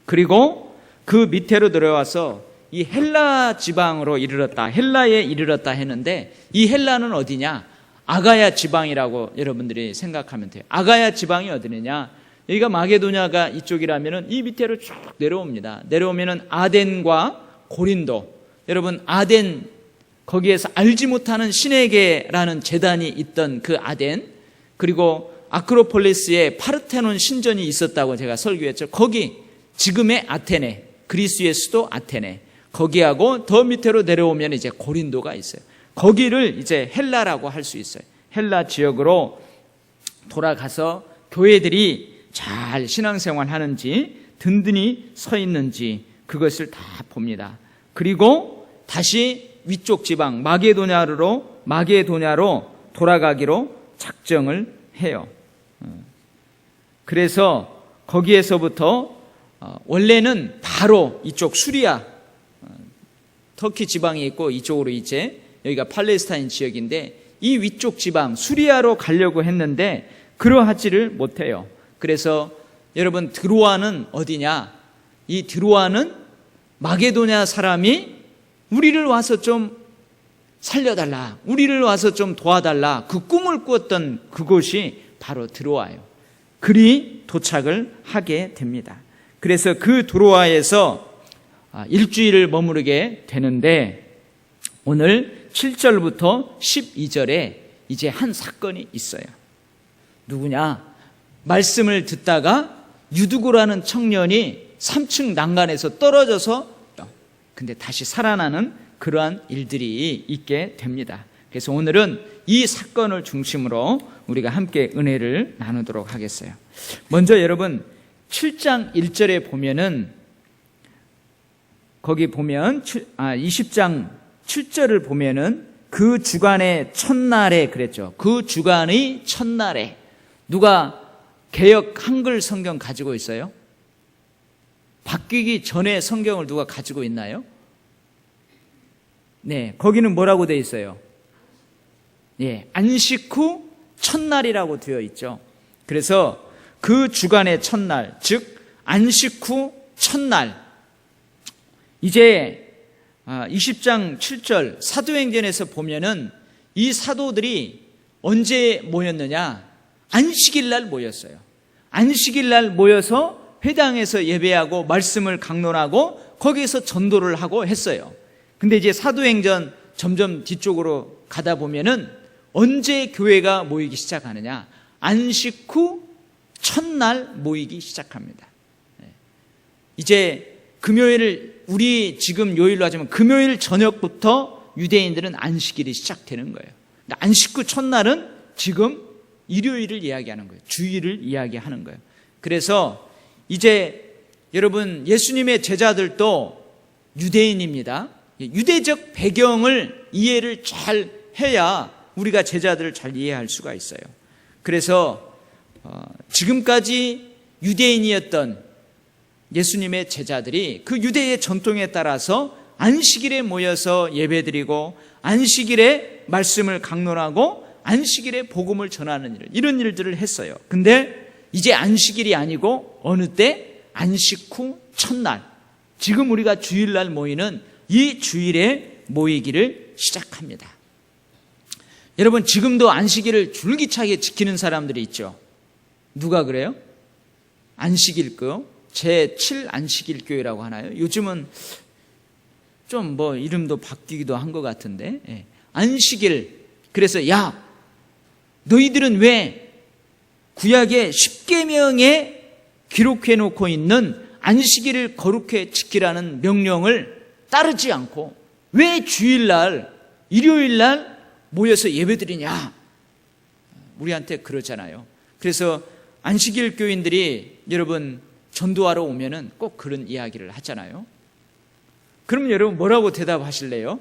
그리고 그 밑으로 들어와서 이 헬라 지방으로 이르렀다, 헬라에 이르렀다 했는데, 이 헬라는 어디냐? 아가야 지방이라고 여러분들이 생각하면 돼요. 아가야 지방이 어디느냐? 여기가 마게도냐가 이쪽이라면은 이 밑으로 쭉 내려옵니다. 내려오면은 아덴과 고린도. 여러분, 아덴, 거기에서 알지 못하는 신에게라는 제단이 있던 그 아덴, 그리고 아크로폴리스에 파르테논 신전이 있었다고 제가 설교했죠. 거기, 지금의 아테네, 그리스의 수도 아테네, 거기하고 더 밑으로 내려오면 이제 고린도가 있어요. 거기를 이제 헬라라고 할 수 있어요. 헬라 지역으로 돌아가서 교회들이 잘 신앙생활 하는지, 든든히 서 있는지, 그것을 다 봅니다. 그리고 다시 위쪽 지방 마게도냐로 돌아가기로 작정을 해요. 그래서 거기에서부터 원래는 바로 이쪽 수리아, 터키 지방이 있고 이쪽으로 이제 여기가 팔레스타인 지역인데, 이 위쪽 지방 수리아로 가려고 했는데 그러하지를 못해요. 그래서 여러분, 드로아는 어디냐? 이 드로아는 마게도냐 사람이 우리를 와서 좀 살려달라, 우리를 와서 좀 도와달라, 그 꿈을 꾸었던 그곳이 바로 드로아예요. 그리 도착을 하게 됩니다. 그래서 그 드로아에서 일주일을 머무르게 되는데, 오늘 7절부터 12절에 이제 한 사건이 있어요. 누구냐? 말씀을 듣다가 유두고라는 청년이 3층 난간에서 떨어져서 근데 다시 살아나는 그러한 일들이 있게 됩니다. 그래서 오늘은 이 사건을 중심으로 우리가 함께 은혜를 나누도록 하겠어요. 먼저 여러분, 7장 1절에 보면은, 거기 보면 20장 7절을 보면은 그 주간의 첫날에 그랬죠. 그 주간의 첫날에. 누가 개역 한글 성경 가지고 있어요? 바뀌기 전에 성경을 누가 가지고 있나요? 네, 거기는 뭐라고 되어 있어요? 예, 안식 후 첫날이라고 되어 있죠. 그래서 그 주간의 첫날, 즉 안식 후 첫날. 이제 20장 7절 사도행전에서 보면은 이 사도들이 언제 모였느냐? 안식일 날 모였어요. 안식일 날 모여서 회당에서 예배하고 말씀을 강론하고 거기에서 전도를 하고 했어요. 근데 이제 사도행전 점점 뒤쪽으로 가다 보면은 언제 교회가 모이기 시작하느냐? 안식 후 첫날 모이기 시작합니다. 이제 금요일을, 우리 지금 요일로 하자면 금요일 저녁부터 유대인들은 안식일이 시작되는 거예요. 안식 후 첫날은 지금 일요일을 이야기하는 거예요. 주일을 이야기하는 거예요. 그래서 이제 여러분, 예수님의 제자들도 유대인입니다. 유대적 배경을 이해를 잘 해야 우리가 제자들을 잘 이해할 수가 있어요. 그래서 지금까지 유대인이었던 예수님의 제자들이 그 유대의 전통에 따라서 안식일에 모여서 예배드리고 안식일에 말씀을 강론하고 안식일에 복음을 전하는 일, 이런 일들을 했어요. 근데 이제 안식일이 아니고 어느 때? 안식 후 첫날, 지금 우리가 주일날 모이는 이 주일에 모이기를 시작합니다. 여러분, 지금도 안식일을 줄기차게 지키는 사람들이 있죠. 누가 그래요? 안식일교, 제7 안식일교회라고 하나요? 요즘은 좀 뭐 이름도 바뀌기도 한 것 같은데, 안식일. 그래서 야, 너희들은 왜 구약의 10계명에 기록해 놓고 있는 안식일을 거룩히 지키라는 명령을 따르지 않고 왜 주일날, 일요일날 모여서 예배드리냐? 우리한테 그러잖아요. 그래서 안식일 교인들이 여러분 전도하러 오면은 꼭 그런 이야기를 하잖아요. 그럼 여러분 뭐라고 대답하실래요?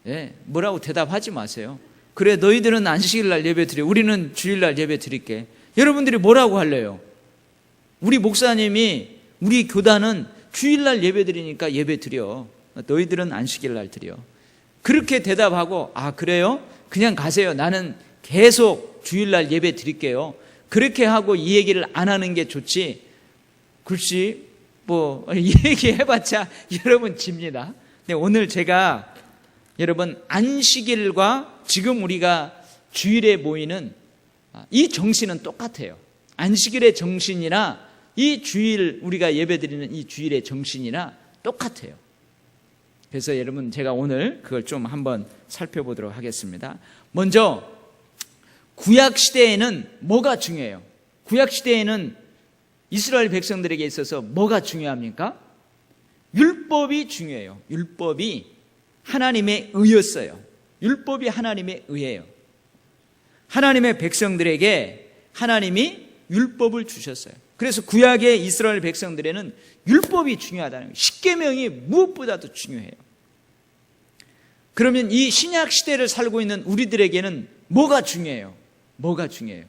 네, 뭐라고 대답하지 마세요. 그래, 너희들은 안식일날 예배드려, 우리는 주일날 예배드릴게. 여러분들이 뭐라고 할래요? 우리 목사님이, 우리 교단은 주일날 예배드리니까 예배드려, 너희들은 안식일날 드려. 그렇게 대답하고, 아 그래요? 그냥 가세요. 나는 계속 주일날 예배드릴게요. 그렇게 하고 이 얘기를 안 하는 게 좋지. 글씨 이 얘기 해봤자 여러분 집니다. 근데 오늘 제가 여러분 안식일과 지금 우리가 주일에 모이는 이 정신은 똑같아요. 안식일의 정신이나 이 주일 우리가 예배드리는 이 주일의 정신이나 똑같아요. 그래서 여러분 제가 오늘 그걸 좀 한번 살펴보도록 하겠습니다. 먼저 구약 시대에는 뭐가 중요해요? 구약 시대에는 이스라엘 백성들에게 있어서 뭐가 중요합니까? 율법이 중요해요. 율법이 하나님의 의였어요. 율법이 하나님의 의예요. 하나님의 백성들에게 하나님이 율법을 주셨어요. 그래서 구약의 이스라엘 백성들에는 율법이 중요하다는 거예요. 십계명이 무엇보다도 중요해요. 그러면 이 신약 시대를 살고 있는 우리들에게는 뭐가 중요해요? 뭐가 중요해요?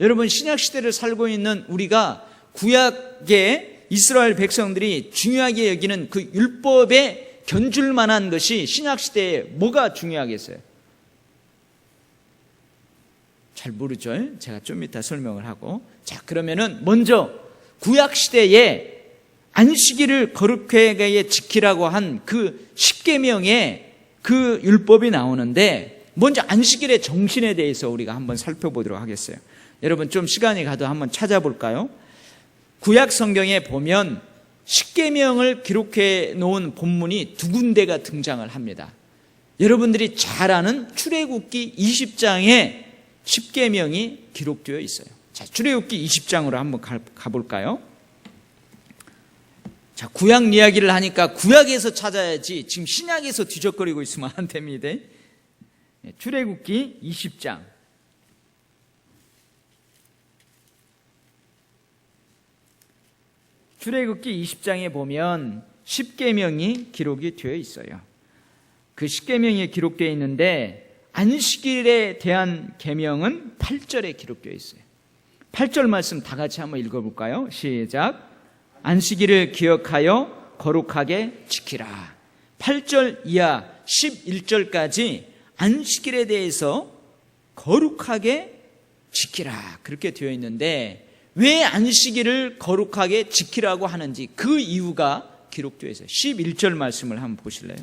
여러분 신약 시대를 살고 있는 우리가 구약의 이스라엘 백성들이 중요하게 여기는 그 율법에 견줄 만한 것이 신약 시대에 뭐가 중요하겠어요? 잘 모르죠? 제가 좀 이따 설명을 하고. 자, 그러면은 먼저 구약 시대에 안식일을 거룩하게 지키라고 한 그 십계명의 그 율법이 나오는데 먼저 안식일의 정신에 대해서 우리가 한번 살펴보도록 하겠어요. 여러분 좀 시간이 가도 한번 찾아볼까요? 구약 성경에 보면 십계명을 기록해 놓은 본문이 두 군데가 등장을 합니다. 여러분들이 잘 아는 출애굽기 20장에 십계명이 기록되어 있어요. 자, 출애굽기 20장으로 한번 가볼까요? 자, 구약 이야기를 하니까 구약에서 찾아야지 지금 신약에서 뒤적거리고 있으면 안 됩니다. 출애굽기 20장. 출애굽기 20장에 보면 십계명이 기록이 되어 있어요. 그 십계명이 기록되어 있는데 안식일에 대한 계명은 8절에 기록되어 있어요. 8절 말씀 다 같이 한번 읽어볼까요? 시작. 안식일을 기억하여 거룩하게 지키라. 8절 이하 11절까지 안식일에 대해서 거룩하게 지키라 그렇게 되어 있는데 왜 안식일을 거룩하게 지키라고 하는지 그 이유가 기록되어 있어요. 11절 말씀을 한번 보실래요?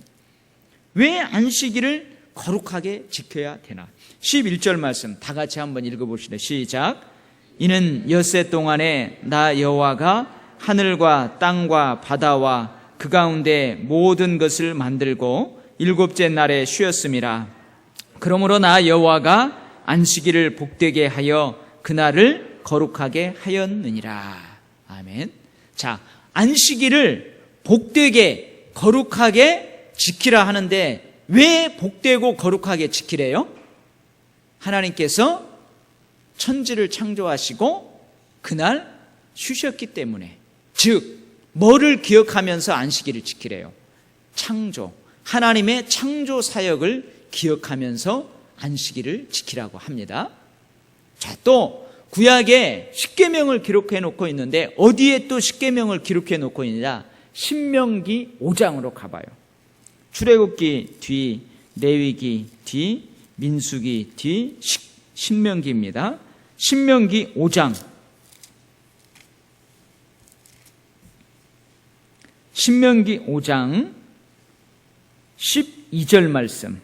왜 안식일을 거룩하게 지켜야 되나? 11절 말씀 다 같이 한번 읽어보실래요? 시작. 이는 엿새 동안에 나 여호와가 하늘과 땅과 바다와 그 가운데 모든 것을 만들고 일곱째 날에 쉬었음이라. 그러므로 나 여호와가 안식일을 복되게 하여 그날을 거룩하게 하였느니라. 아멘. 자, 안식일을 복되게 거룩하게 지키라 하는데 왜 복되고 거룩하게 지키래요? 하나님께서 천지를 창조하시고 그날 쉬셨기 때문에, 즉 뭐를 기억하면서 안식일을 지키래요? 창조, 하나님의 창조 사역을 기억하면서 안식일을 지키라고 합니다. 자, 또 구약에 십계명을 기록해 놓고 있는데 어디에 또 십계명을 기록해 놓고 있느냐? 신명기 5장으로 가봐요. 출애굽기 뒤, 레위기 뒤, 민수기 뒤, 신명기입니다. 신명기 5장. 신명기 5장 12절 말씀.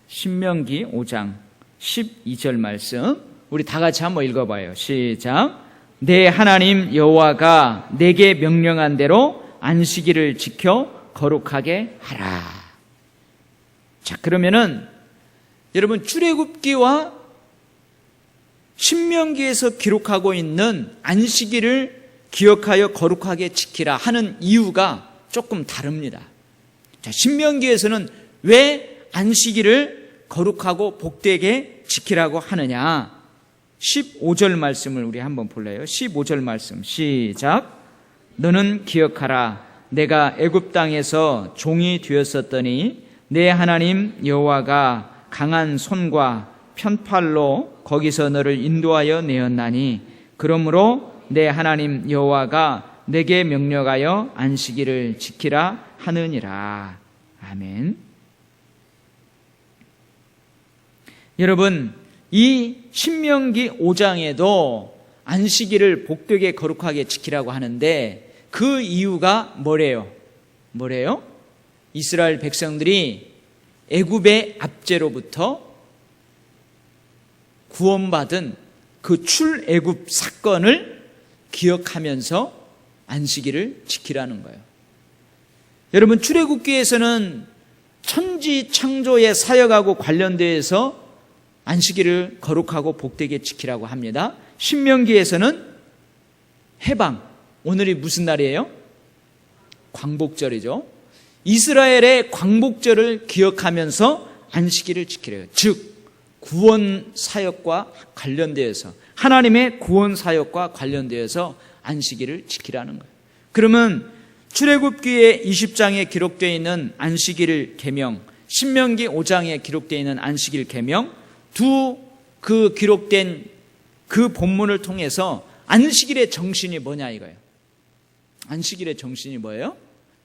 신명기 5장 12절 말씀 우리 다 같이 한번 읽어봐요. 시작. 내 하나님 여호와가 내게 명령한 대로 안식일을 지켜 거룩하게 하라. 자, 그러면은 여러분 출애굽기와 신명기에서 기록하고 있는 안식일을 기억하여 거룩하게 지키라 하는 이유가 조금 다릅니다. 자, 신명기에서는 왜 안식일을 거룩하고 복되게 지키라고 하느냐? 15절 말씀을 우리 한번 볼래요? 15절 말씀 시작. 너는 기억하라. 내가 애굽 땅에서 종이 되었었더니 내 하나님 여호와가 강한 손과 편팔로 거기서 너를 인도하여 내었나니 그러므로 내 하나님 여호와가 내게 명령하여 안식일을 지키라 하느니라. 아멘. 여러분, 이 신명기 5장에도 안식일을 복되게 거룩하게 지키라고 하는데 그 이유가 뭐래요? 이스라엘 백성들이 애굽의 압제로부터 구원받은 그 출애굽 사건을 기억하면서 안식일을 지키라는 거예요. 여러분, 출애굽기에서는 천지 창조의 사역하고 관련돼서 안식일을 거룩하고 복되게 지키라고 합니다. 신명기에서는 해방, 오늘이 무슨 날이에요? 광복절이죠. 이스라엘의 광복절을 기억하면서 안식일을 지키래요. 즉 구원 사역과 관련되어서, 하나님의 구원 사역과 관련되어서 안식일을 지키라는 거예요. 그러면 출애굽기의 20장에 기록되어 있는 안식일 계명, 신명기 5장에 기록되어 있는 안식일 계명, 그 기록된 그 본문을 통해서 안식일의 정신이 뭐냐 이거예요. 안식일의 정신이 뭐예요?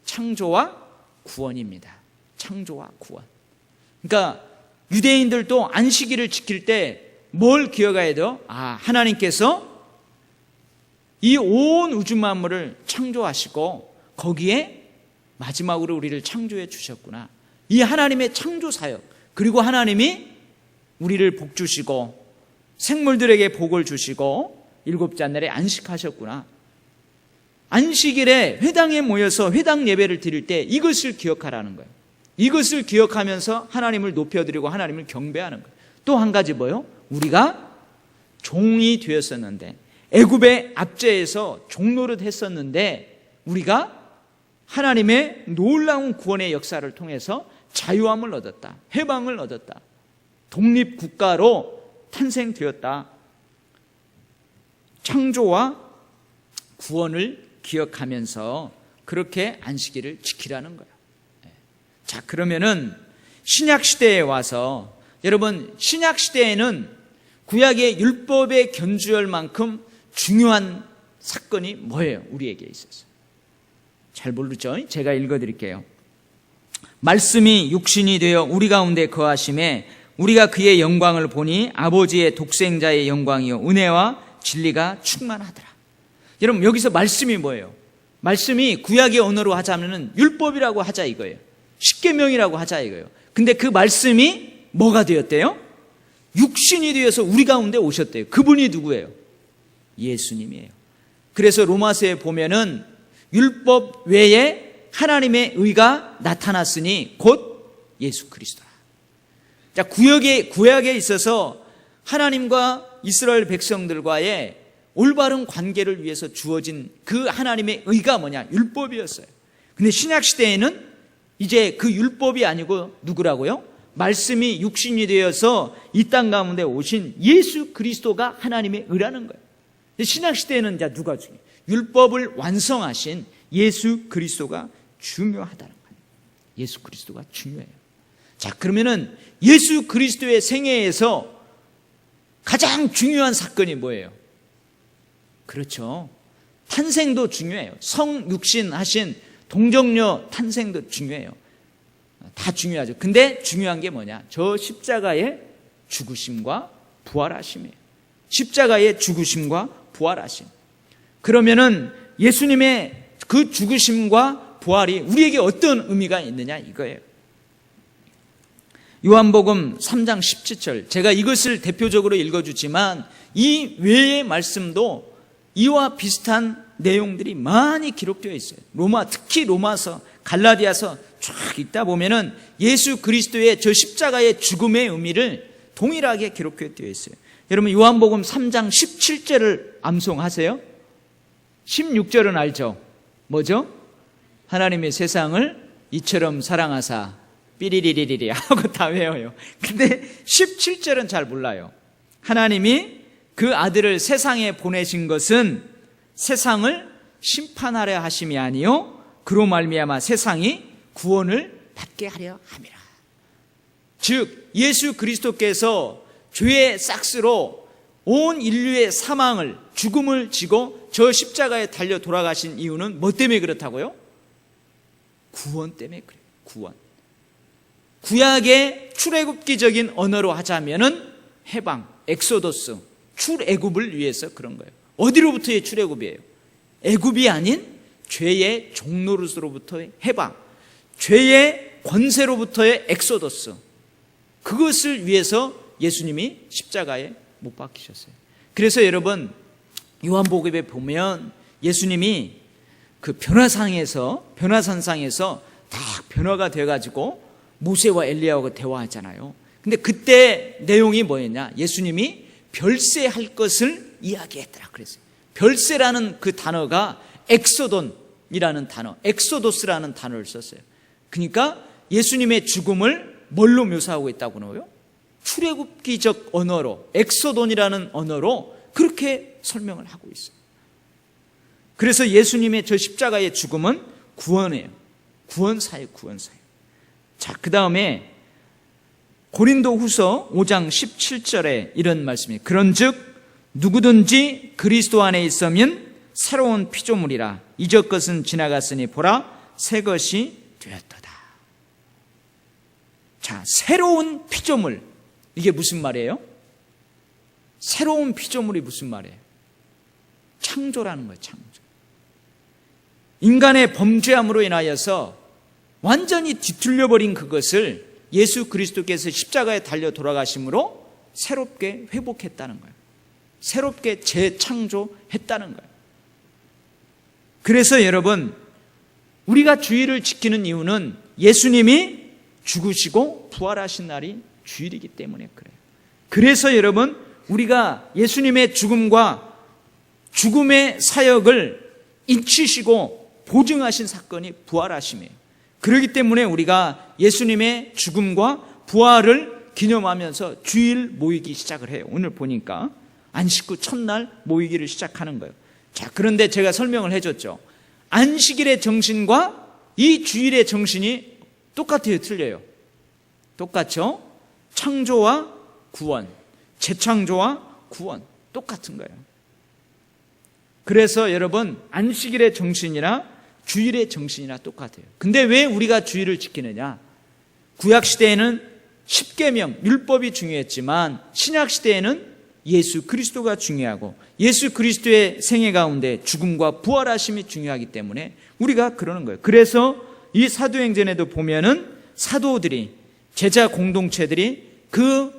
창조와 구원입니다. 창조와 구원. 그러니까 유대인들도 안식일을 지킬 때 뭘 기억해야 돼요? 하나님께서 이 온 우주 만물을 창조하시고 거기에 마지막으로 우리를 창조해 주셨구나. 이 하나님의 창조 사역, 그리고 하나님이 우리를 복 주시고 생물들에게 복을 주시고 일곱째 날에 안식하셨구나. 안식일에 회당에 모여서 회당 예배를 드릴 때 이것을 기억하라는 거예요. 이것을 기억하면서 하나님을 높여드리고 하나님을 경배하는 거예요. 또 한 가지 뭐예요? 우리가 종이 되었었는데, 애굽의 압제에서 종노릇 했었는데 우리가 하나님의 놀라운 구원의 역사를 통해서 자유함을 얻었다. 해방을 얻었다. 독립국가로 탄생되었다. 창조와 구원을 기억하면서 그렇게 안식일을 지키라는 거예요. 자, 그러면은 신약시대에 와서, 여러분, 신약시대에는 구약의 율법에 견주할 만큼 중요한 사건이 뭐예요? 우리에게 있어서. 잘 모르죠? 제가 읽어드릴게요. 말씀이 육신이 되어 우리 가운데 거하심에 우리가 그의 영광을 보니 아버지의 독생자의 영광이요 은혜와 진리가 충만하더라. 여러분, 여기서 말씀이 뭐예요? 말씀이 구약의 언어로 하자면은 율법이라고 하자 이거예요. 십계명이라고 하자 이거예요. 근데 그 말씀이 뭐가 되었대요? 육신이 되어서 우리 가운데 오셨대요. 그분이 누구예요? 예수님이에요. 그래서 로마서에 보면은 율법 외에 하나님의 의가 나타났으니 곧 예수 그리스도라. 자, 구약에 있어서 하나님과 이스라엘 백성들과의 올바른 관계를 위해서 주어진 그 하나님의 의가 뭐냐? 율법이었어요. 근데 신약시대에는 이제 그 율법이 아니고 누구라고요? 말씀이 육신이 되어서 이 땅 가운데 오신 예수 그리스도가 하나님의 의라는 거예요. 신약시대에는 이제 누가 중요해요? 율법을 완성하신 예수 그리스도가 중요하다는 거예요. 예수 그리스도가 중요해요. 자, 그러면은 예수 그리스도의 생애에서 가장 중요한 사건이 뭐예요? 그렇죠. 탄생도 중요해요. 성육신 하신 동정녀 탄생도 중요해요. 다 중요하죠. 근데 중요한 게 뭐냐? 저 십자가의 죽으심과 부활하심이에요. 십자가의 죽으심과 부활하심. 그러면은 예수님의 그 죽으심과 부활이 우리에게 어떤 의미가 있느냐 이거예요. 요한복음 3장 17절, 제가 이것을 대표적으로 읽어주지만 이 외의 말씀도 이와 비슷한 내용들이 많이 기록되어 있어요. 특히 로마서, 갈라디아서 쫙 읽다 보면은 예수 그리스도의 저 십자가의 죽음의 의미를 동일하게 기록되어 있어요. 여러분, 요한복음 3장 17절을 암송하세요. 16절은 알죠? 뭐죠? 하나님의 세상을 이처럼 사랑하사 삐리리리리리 하고 다 외워요. 근데 17절은 잘 몰라요. 하나님이 그 아들을 세상에 보내신 것은 세상을 심판하려 하심이 아니요 그로 말미암아 세상이 구원을 받게 하려 함이라. 즉 예수 그리스도께서 죄의 싹스로 온 인류의 사망을, 죽음을 지고 저 십자가에 달려 돌아가신 이유는 뭐 때문에 그렇다고요? 구원 때문에 그래요. 구원. 구약의 출애굽기적인 언어로 하자면은 해방, 엑소더스, 출애굽을 위해서 그런 거예요. 어디로부터의 출애굽이에요? 애굽이 아닌 죄의 종노릇으로부터의 해방, 죄의 권세로부터의 엑소더스, 그것을 위해서 예수님이 십자가에 못 박히셨어요. 그래서 여러분, 요한복음에 보면 예수님이 그 변화산상에서 다 변화가 돼가지고 모세와 엘리야하고 대화하잖아요. 근데 그때 내용이 뭐였냐? 예수님이 별세할 것을 이야기했더라 그랬어요. 별세라는 그 단어가 엑소돈이라는 단어, 엑소도스라는 단어를 썼어요. 그러니까 예수님의 죽음을 뭘로 묘사하고 있다고 그러나요? 출애굽기적 언어로, 엑소돈이라는 언어로 그렇게 설명을 하고 있어요. 그래서 예수님의 저 십자가의 죽음은 구원이에요. 구원사예요, 구원사예요. 자, 그 다음에 고린도후서 5장 17절에 이런 말씀이에요. 그런즉 누구든지 그리스도 안에 있으면 새로운 피조물이라. 이전 것은 지나갔으니 보라 새 것이 되었도다. 자, 새로운 피조물, 이게 무슨 말이에요? 새로운 피조물이 무슨 말이에요? 창조라는 거예요, 창조. 인간의 범죄함으로 인하여서 완전히 뒤틀려버린 그것을 예수 그리스도께서 십자가에 달려 돌아가심으로 새롭게 회복했다는 거예요. 새롭게 재창조했다는 거예요. 그래서 여러분, 우리가 주일을 지키는 이유는 예수님이 죽으시고 부활하신 날이 주일이기 때문에 그래요. 그래서 여러분, 우리가 예수님의 죽음과 죽음의 사역을 잊히시고 보증하신 사건이 부활하심이에요. 그렇기 때문에 우리가 예수님의 죽음과 부활을 기념하면서 주일 모이기 시작을 해요. 오늘 보니까 안식 후 첫날 모이기를 시작하는 거예요. 자, 그런데 제가 설명을 해줬죠. 안식일의 정신과 이 주일의 정신이 똑같아요, 틀려요? 똑같죠? 창조와 구원, 재창조와 구원, 똑같은 거예요. 그래서 여러분, 안식일의 정신이나 주일의 정신이나 똑같아요. 근데 왜 우리가 주일을 지키느냐? 구약시대에는 십계명, 율법이 중요했지만 신약시대에는 예수 그리스도가 중요하고 예수 그리스도의 생애 가운데 죽음과 부활하심이 중요하기 때문에 우리가 그러는 거예요. 그래서 이 사도행전에도 보면은 사도들이, 제자 공동체들이, 그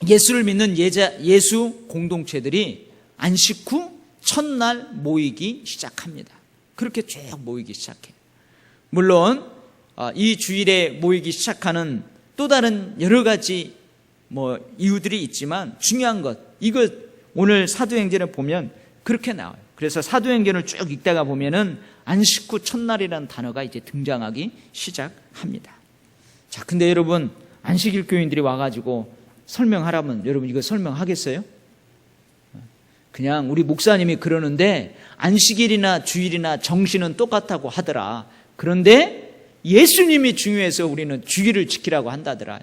예수를 믿는 예수 공동체들이 안식 후 첫날 모이기 시작합니다. 그렇게 쭉 모이기 시작해요. 물론 이 주일에 모이기 시작하는 또 다른 여러 가지 이유들이 있지만 중요한 것, 이거 오늘 사도행전을 보면 그렇게 나와요. 그래서 사도행전을 쭉 읽다가 보면은 안식 후 첫날이라는 단어가 이제 등장하기 시작합니다. 자, 근데 여러분, 안식일 교인들이 와가지고 설명하라면 여러분 이거 설명하겠어요? 그냥 우리 목사님이 그러는데 안식일이나 주일이나 정신은 똑같다고 하더라. 그런데 예수님이 중요해서 우리는 주일을 지키라고 한다더라.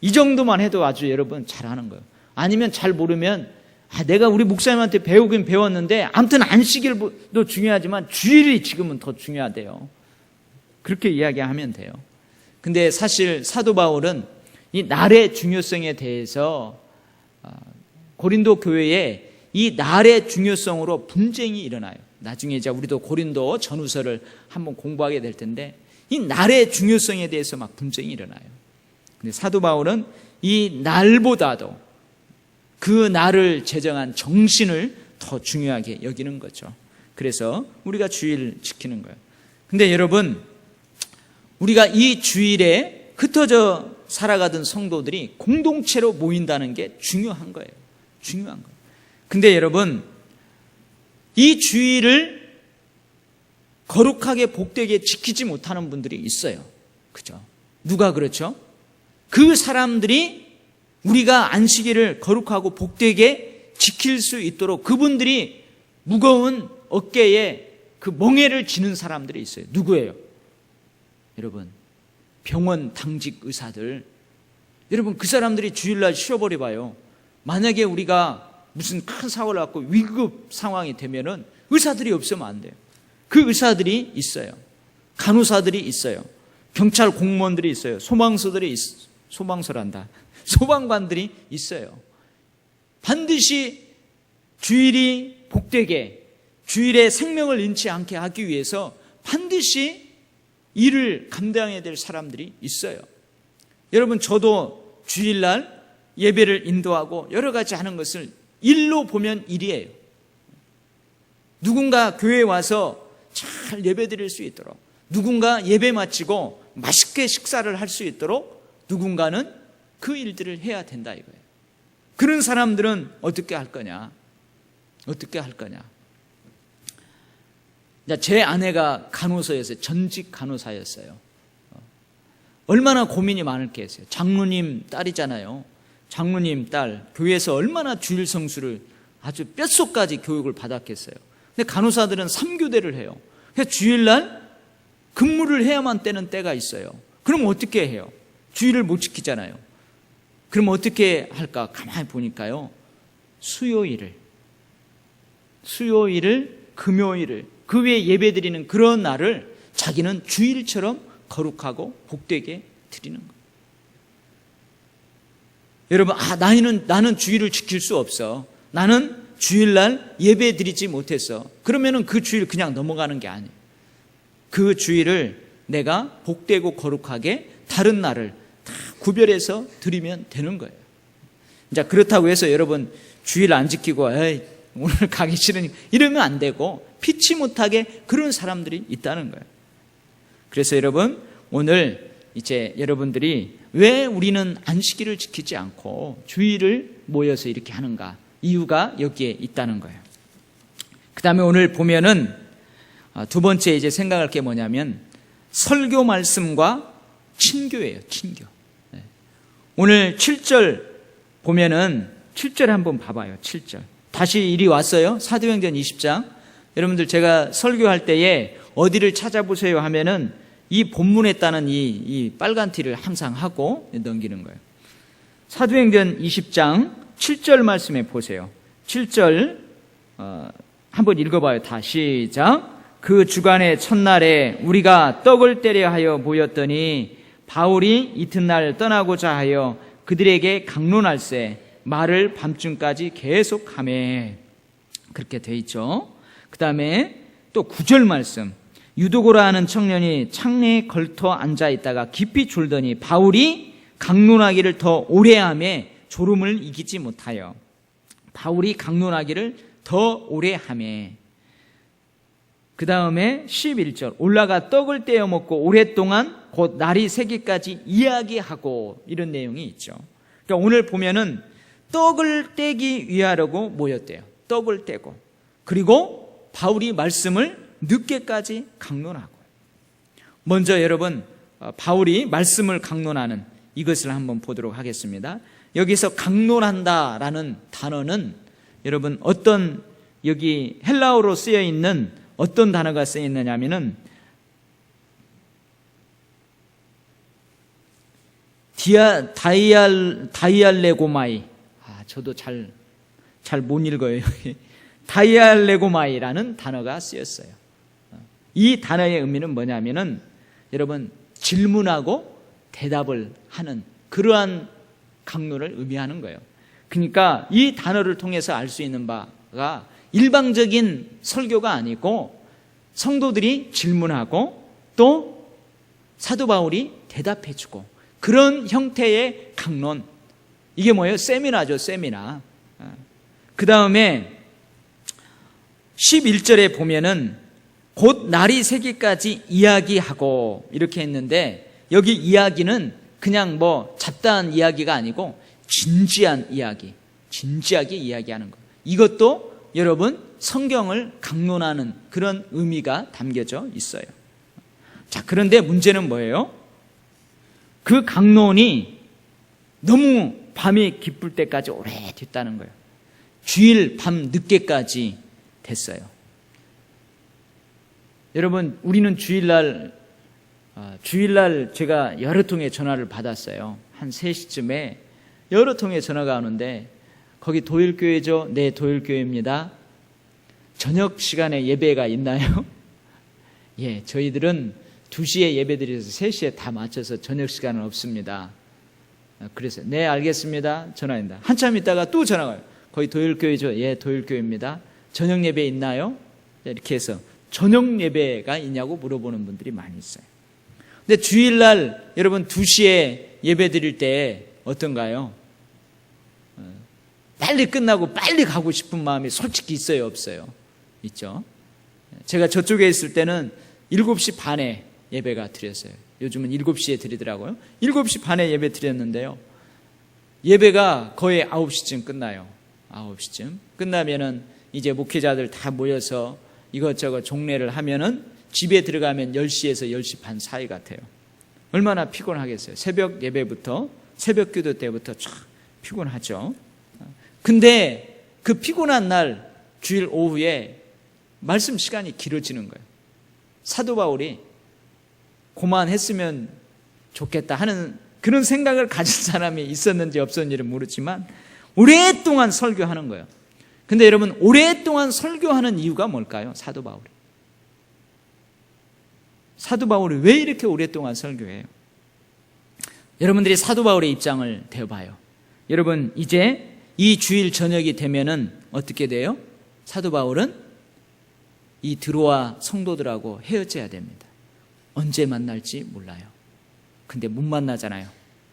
이 정도만 해도 아주 여러분 잘하는 거예요. 아니면 잘 모르면 내가 우리 목사님한테 배우긴 배웠는데 아무튼 안식일도 중요하지만 주일이 지금은 더 중요하대요. 그렇게 이야기하면 돼요. 근데 사실 사도 바울은 이 날의 중요성에 대해서 고린도 교회에 이 날의 중요성으로 분쟁이 일어나요. 나중에 이제 우리도 고린도 전후서를 한번 공부하게 될 텐데 이 날의 중요성에 대해서 막 분쟁이 일어나요. 근데 사도 바울은 이 날보다도 그 날을 제정한 정신을 더 중요하게 여기는 거죠. 그래서 우리가 주일 지키는 거예요. 근데 여러분, 우리가 이 주일에 흩어져 살아가던 성도들이 공동체로 모인다는 게 중요한 거예요. 중요한 거예요. 근데 여러분, 이 주일을 거룩하게 복되게 지키지 못하는 분들이 있어요. 그죠? 누가 그렇죠? 그 사람들이 우리가 안식일을 거룩하고 복되게 지킬 수 있도록 그분들이 무거운 어깨에 그 멍에를 지는 사람들이 있어요. 누구예요? 여러분, 병원 당직 의사들. 여러분, 그 사람들이 주일날 쉬어버려 봐요. 만약에 우리가 무슨 큰 사고를 갖고 위급 상황이 되면은 의사들이 없으면 안 돼요. 그 의사들이 있어요. 간호사들이 있어요. 경찰 공무원들이 있어요. 소방서란다. 소방관들이 있어요. 반드시 주일이 복되게, 주일에 생명을 잃지 않게 하기 위해서 반드시 일을 감당해야 될 사람들이 있어요. 여러분, 저도 주일날 예배를 인도하고 여러 가지 하는 것을 일로 보면 일이에요. 누군가 교회에 와서 잘 예배 드릴 수 있도록, 누군가 예배 마치고 맛있게 식사를 할 수 있도록 누군가는 그 일들을 해야 된다 이거예요. 그런 사람들은 어떻게 할 거냐? 어떻게 할 거냐? 제 아내가 간호사였어요. 전직 간호사였어요. 얼마나 고민이 많을겠어요. 장로님 딸이잖아요. 장로님 딸, 교회에서 얼마나 주일 성수를 아주 뼛속까지 교육을 받았겠어요. 근데 간호사들은 3교대를 해요. 그래서 주일날 근무를 해야만 되는 때가 있어요. 그럼 어떻게 해요? 주일을 못 지키잖아요. 그럼 어떻게 할까? 가만히 보니까요, 수요일을, 금요일을, 그 외에 예배 드리는 그런 날을 자기는 주일처럼 거룩하고 복되게 드리는 거예요. 여러분, 나는 주일을 지킬 수 없어. 나는 주일날 예배 드리지 못했어. 그러면은 그 주일 그냥 넘어가는 게 아니에요. 그 주일을 내가 복되고 거룩하게 다른 날을 다 구별해서 드리면 되는 거예요. 자, 그렇다고 해서 여러분 주일 안 지키고 오늘 가기 싫으니까 이러면 안 되고, 피치 못하게 그런 사람들이 있다는 거예요. 그래서 여러분, 오늘 이제 여러분들이 왜 우리는 안식일을 지키지 않고 주일을 모여서 이렇게 하는가? 이유가 여기에 있다는 거예요. 그 다음에 오늘 보면은 두 번째 이제 생각할 게 뭐냐면 설교 말씀과 친교예요. 친교. 오늘 7절 보면은 7절 한번 봐봐요. 7절. 다시 이리 왔어요. 사도행전 20장. 여러분들, 제가 설교할 때에 어디를 찾아보세요 하면은 이 본문에 따른 이 빨간 티를 항상 하고 넘기는 거예요. 사도행전 20장 7절 말씀에 보세요. 7절 한번 읽어봐요. 다 시작. 그 주간의 첫날에 우리가 떡을 떼려 하여 모였더니 바울이 이튿날 떠나고자 하여 그들에게 강론할세 말을 밤중까지 계속하매. 그렇게 돼 있죠. 그 다음에 또 9절 말씀. 유도고라 하는 청년이 창내에 걸터 앉아있다가 깊이 졸더니 바울이 강론하기를 더 오래 하매 졸음을 이기지 못하여. 바울이 강론하기를 더 오래 하매. 그 다음에 11절. 올라가 떡을 떼어 먹고 오랫동안 곧 날이 새기까지 이야기하고, 이런 내용이 있죠. 그러니까 오늘 보면은 떡을 떼기 위하려고 모였대요. 떡을 떼고. 그리고 바울이 말씀을 늦게까지 강론하고. 먼저 여러분, 바울이 말씀을 강론하는 이것을 한번 보도록 하겠습니다. 여기서 강론한다라는 단어는 여러분 어떤, 여기 헬라어로 쓰여 있는 어떤 단어가 쓰여 있느냐면은 다이알레고마이. 저도 잘 못 읽어요. 다이알레고마이라는 단어가 쓰였어요. 이 단어의 의미는 뭐냐면은 여러분 질문하고 대답을 하는 그러한 강론을 의미하는 거예요. 그러니까 이 단어를 통해서 알 수 있는 바가 일방적인 설교가 아니고 성도들이 질문하고 또 사도 바울이 대답해주고, 그런 형태의 강론. 이게 뭐예요? 세미나죠. 세미나. 그 다음에 11절에 보면은 곧 날이 새기까지 이야기하고 이렇게 했는데, 여기 이야기는 그냥 뭐 잡다한 이야기가 아니고 진지한 이야기, 진지하게 이야기하는 것. 이것도 여러분 성경을 강론하는 그런 의미가 담겨져 있어요. 자, 그런데 문제는 뭐예요? 그 강론이 너무 밤이 깊을 때까지 오래 됐다는 거예요. 주일 밤 늦게까지 됐어요. 여러분, 우리는 주일날 제가 여러 통의 전화를 받았어요. 한 3시쯤에 여러 통의 전화가 오는데, 거기 도일교회죠? 네, 도일교회입니다. 저녁 시간에 예배가 있나요? 예, 저희들은 2시에 예배 드려서 3시에 다 맞춰서 저녁 시간은 없습니다. 그래서 네, 알겠습니다. 전화입니다. 한참 있다가 또 전화가 와요. 거의 도일교회죠. 예, 도일교회입니다. 저녁 예배 있나요? 이렇게 해서 저녁 예배가 있냐고 물어보는 분들이 많이 있어요. 근데 주일날 여러분 2시에 예배 드릴 때 어떤가요? 빨리 끝나고 빨리 가고 싶은 마음이 솔직히 있어요, 없어요? 있죠. 제가 저쪽에 있을 때는 7시 반에 예배가 드렸어요. 요즘은 7시에 드리더라고요. 7시 반에 예배 드렸는데요. 예배가 거의 9시쯤 끝나요. 9시쯤. 끝나면은 이제 목회자들 다 모여서 이것저것 종례를 하면은 집에 들어가면 10시에서 10시 반 사이 같아요. 얼마나 피곤하겠어요. 새벽 예배부터, 새벽 기도 때부터 쫙 피곤하죠. 근데 그 피곤한 날 주일 오후에 말씀 시간이 길어지는 거예요. 사도 바울이 그만했으면 좋겠다 하는 그런 생각을 가진 사람이 있었는지 없었는지는 모르지만 오랫동안 설교하는 거예요. 근데 여러분, 오랫동안 설교하는 이유가 뭘까요? 사도 바울이 왜 이렇게 오랫동안 설교해요? 여러분들이 사도 바울의 입장을 대봐요. 여러분, 이제 이 주일 저녁이 되면은 어떻게 돼요? 사도 바울은 이 드로아 성도들하고 헤어져야 됩니다. 언제 만날지 몰라요. 근데 못 만나잖아요.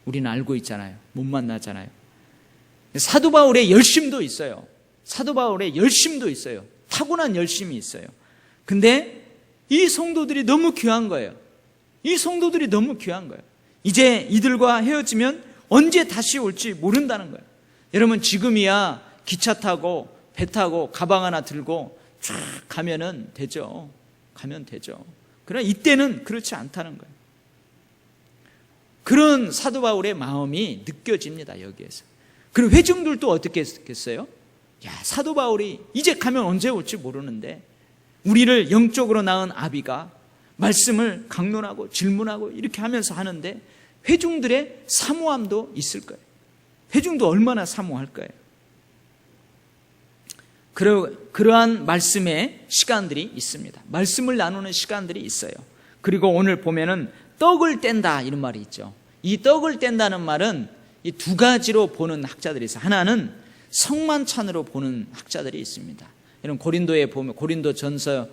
우리는 알고 있잖아요. 못 만나잖아요. 사도 바울의 열심도 있어요. 사도 바울의 열심도 있어요. 타고난 열심이 있어요. 근데 이 성도들이 너무 귀한 거예요. 이 성도들이 너무 귀한 거예요. 이제 이들과 헤어지면 언제 다시 올지 모른다는 거예요. 여러분, 지금이야 기차 타고 배 타고 가방 하나 들고 쫙 가면은 되죠. 가면 되죠. 그러나 이때는 그렇지 않다는 거예요. 그런 사도 바울의 마음이 느껴집니다, 여기에서. 그리고 회중들도 어떻게 했겠어요? 야, 사도 바울이 이제 가면 언제 올지 모르는데 우리를 영적으로 낳은 아비가 말씀을 강론하고 질문하고 이렇게 하면서 하는데 회중들의 사모함도 있을 거예요. 회중도 얼마나 사모할 거예요. 그러한 말씀의 시간들이 있습니다. 말씀을 나누는 시간들이 있어요. 그리고 오늘 보면은 떡을 뗀다 이런 말이 있죠. 이 떡을 뗀다는 말은 이 두 가지로 보는 학자들이 있어요. 하나는 성만찬으로 보는 학자들이 있습니다. 여러분, 고린도에 보면, 고린도전서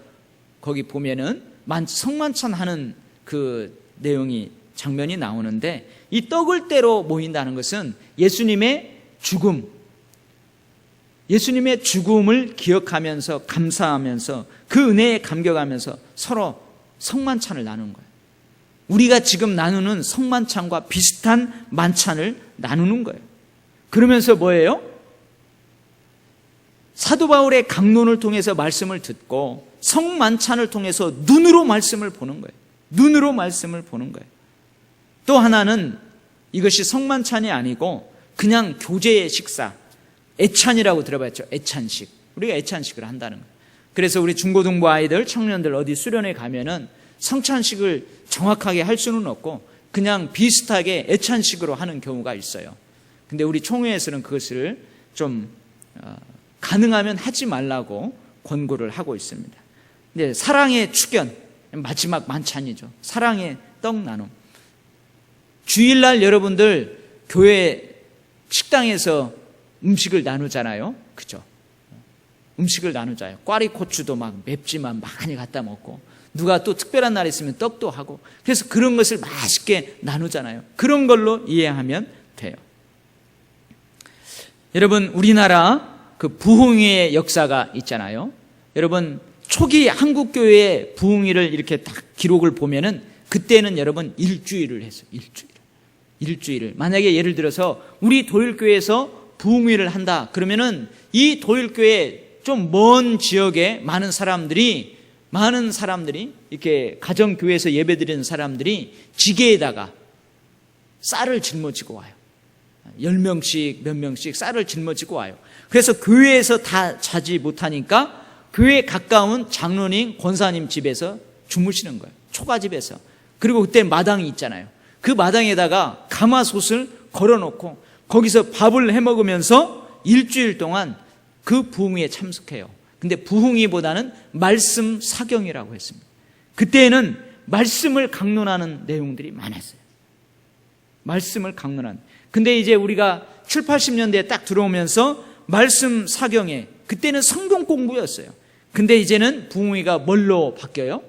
거기 보면은 성만찬 하는 그 내용이 장면이 나오는데, 이 떡을 떼러 모인다는 것은 예수님의 죽음을 기억하면서 감사하면서 그 은혜에 감격하면서 서로 성만찬을 나누는 거예요. 우리가 지금 나누는 성만찬과 비슷한 만찬을 나누는 거예요. 그러면서 뭐예요? 사도 바울의 강론을 통해서 말씀을 듣고 성만찬을 통해서 눈으로 말씀을 보는 거예요. 눈으로 말씀을 보는 거예요. 또 하나는 이것이 성만찬이 아니고 그냥 교제의 식사, 애찬이라고 들어봤죠. 애찬식. 우리가 애찬식을 한다는 거예요. 그래서 우리 중고등부 아이들, 청년들 어디 수련회 가면은 성찬식을 정확하게 할 수는 없고 그냥 비슷하게 애찬식으로 하는 경우가 있어요. 근데 우리 총회에서는 그것을 좀 가능하면 하지 말라고 권고를 하고 있습니다. 근데 사랑의 축연, 마지막 만찬이죠. 사랑의 떡 나눔. 주일날 여러분들 교회 식당에서 음식을 나누잖아요. 그죠? 음식을 나누잖아요. 꽈리고추도 막 맵지만 많이 갖다 먹고, 누가 또 특별한 날 있으면 떡도 하고, 그래서 그런 것을 맛있게 나누잖아요. 그런 걸로 이해하면 돼요. 여러분, 우리나라 그 부흥회의 역사가 있잖아요. 여러분, 초기 한국교회의 부흥회를 이렇게 딱 기록을 보면은 그때는 여러분 일주일을 했어요. 일주일을. 만약에 예를 들어서 우리 도일교회에서 부흥회를 한다 그러면은 이 도일교회 좀 먼 지역에 많은 사람들이 이렇게 가정교회에서 예배드리는 사람들이 지게에다가 쌀을 짊어지고 와요. 10명씩 몇 명씩 쌀을 짊어지고 와요. 그래서 교회에서 다 자지 못하니까 교회에 가까운 장로님, 권사님 집에서 주무시는 거예요. 초가집에서. 그리고 그때 마당이 있잖아요. 그 마당에다가 가마솥을 걸어놓고 거기서 밥을 해먹으면서 일주일 동안 그 부흥회에 참석해요. 근데 부흥회보다는 말씀 사경이라고 했습니다. 그때는 말씀을 강론하는 내용들이 많았어요. 말씀을 강론하는. 근데 이제 우리가 7, 80년대에 딱 들어오면서 말씀 사경에, 그때는 성경 공부였어요. 근데 이제는 부흥회가 뭘로 바뀌어요?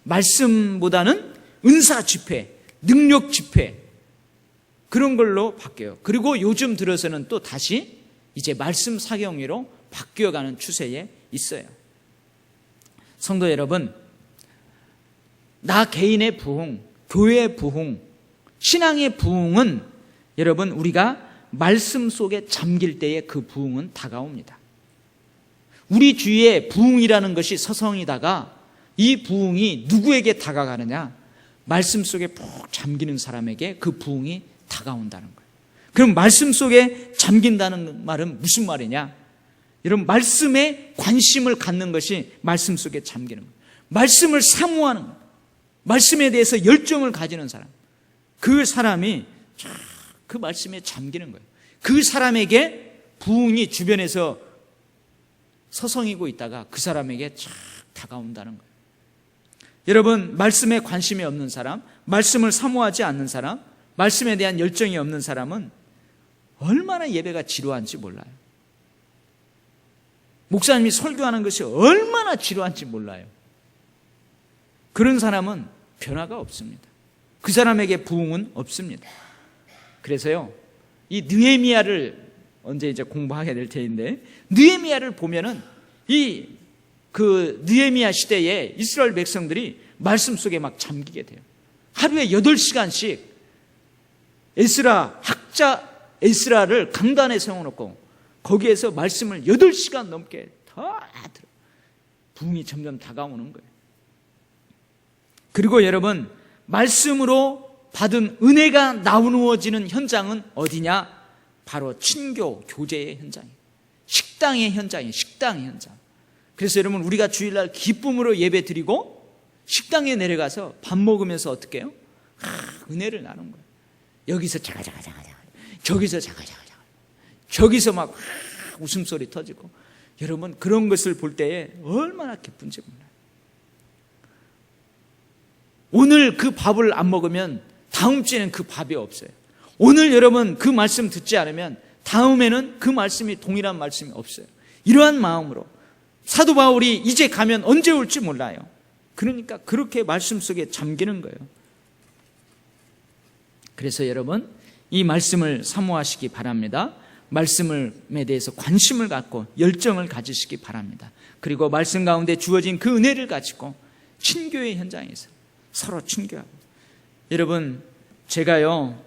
말씀보다는 은사 집회, 능력 집회, 그런 걸로 바뀌어요. 그리고 요즘 들어서는 또 다시 이제 말씀 사경회로 바뀌어가는 추세에 있어요. 성도 여러분, 나 개인의 부흥, 교회의 부흥, 신앙의 부흥은 여러분 우리가 말씀 속에 잠길 때에 그 부흥은 다가옵니다. 우리 주위에 부흥이라는 것이 서성이다가 이 부흥이 누구에게 다가가느냐? 말씀 속에 푹 잠기는 사람에게 그 부흥이 다가온다는 거예요. 그럼 말씀 속에 잠긴다는 말은 무슨 말이냐? 여러분, 말씀에 관심을 갖는 것이 말씀 속에 잠기는 거예요. 말씀을 사모하는 거예요. 말씀에 대해서 열정을 가지는 사람, 그 사람이 그 말씀에 잠기는 거예요. 그 사람에게 부흥이 주변에서 서성이고 있다가 그 사람에게 쫙 다가온다는 거예요. 여러분, 말씀에 관심이 없는 사람, 말씀을 사모하지 않는 사람, 말씀에 대한 열정이 없는 사람은 얼마나 예배가 지루한지 몰라요. 목사님이 설교하는 것이 얼마나 지루한지 몰라요. 그런 사람은 변화가 없습니다. 그 사람에게 부흥은 없습니다. 그래서요, 이 느헤미야를 언제 이제 공부하게 될 텐데, 느헤미야를 보면은 그 느헤미야 시대에 이스라엘 백성들이 말씀 속에 막 잠기게 돼요. 하루에 8시간씩 학자 에스라를 강단에 세워놓고 거기에서 말씀을 8시간 넘게 다 들어요. 부흥이 점점 다가오는 거예요. 그리고 여러분, 말씀으로 받은 은혜가 나누어지는 현장은 어디냐? 바로 친교, 교제의 현장이에요. 식당의 현장이에요. 식당의 현장. 그래서 여러분, 우리가 주일날 기쁨으로 예배 드리고 식당에 내려가서 밥 먹으면서 어떻게 해요? 은혜를 나눈 거예요. 여기서 자가자가자가, 저기서 자가자가자가, 저기서 막 웃음소리 터지고, 여러분 그런 것을 볼 때에 얼마나 기쁜지 몰라요. 오늘 그 밥을 안 먹으면 다음 주에는 그 밥이 없어요. 오늘 여러분 그 말씀 듣지 않으면 다음에는 그 말씀이 동일한 말씀이 없어요. 이러한 마음으로 사도 바울이 이제 가면 언제 올지 몰라요. 그러니까 그렇게 말씀 속에 잠기는 거예요. 그래서 여러분, 이 말씀을 사모하시기 바랍니다. 말씀에 대해서 관심을 갖고 열정을 가지시기 바랍니다. 그리고 말씀 가운데 주어진 그 은혜를 가지고 친교의 현장에서 서로 친교하고. 여러분, 제가요,